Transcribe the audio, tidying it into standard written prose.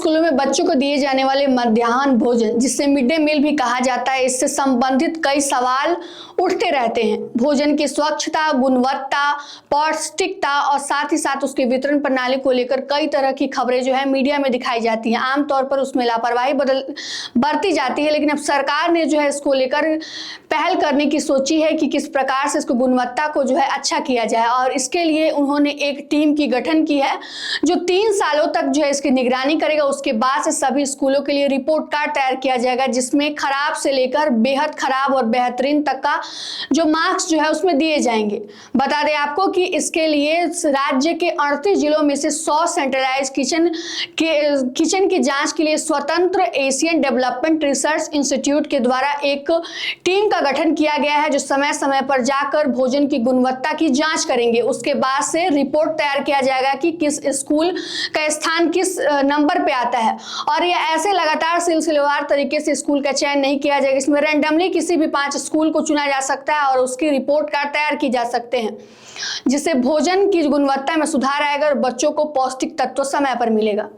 स्कूलों में बच्चों को दिए जाने वाले मध्याह्न भोजन, जिसे मिड डे मील भी कहा जाता है, इससे संबंधित कई सवाल उठते रहते हैं। भोजन की स्वच्छता, गुणवत्ता, पौष्टिकता और साथ ही साथ उसके वितरण प्रणाली को लेकर कई तरह की खबरें जो है मीडिया में दिखाई जाती हैं। आमतौर पर उसमें लापरवाही बरती जाती है, लेकिन अब सरकार ने जो है इसको लेकर पहल करने की सोची है कि किस प्रकार से इसको गुणवत्ता को जो है अच्छा किया जाए, और इसके लिए उन्होंने एक टीम की गठन की है जो 3 सालों तक जो है इसकी निगरानी करेगा। उसके बाद से सभी स्कूलों के लिए रिपोर्ट कार्ड तैयार किया जाएगा, जिसमें खराब से लेकर बेहद खराब और बेहतरीन तक का जो मार्क्स जो है उसमें दिए जाएंगे। बता दें आपको कि इसके लिए राज्य के 38 जिलों में से 100 सेंट्रलाइज किचन की जांच के लिए स्वतंत्र एशियन डेवलपमेंट रिसर्च इंस्टीट्यूट के द्वारा एक टीम का गठन किया गया है, जो समय समय पर जाकर भोजन की गुणवत्ता की जांच करेंगे। उसके बाद से रिपोर्ट तैयार किया जाएगा कि किस स्कूल का स्थान किस नंबर पे आता है, और ये ऐसे लगातार सिलसिलेवार तरीके से स्कूल का चयन नहीं किया जाएगा। इसमें रैंडमली किसी भी 5 स्कूल को चुना जा सकता है और उसकी रिपोर्ट कार्ड तैयार की जा सकते हैं, जिससे भोजन की गुणवत्ता में सुधार आएगा और बच्चों को पौष्टिक तत्व समय पर मिलेगा।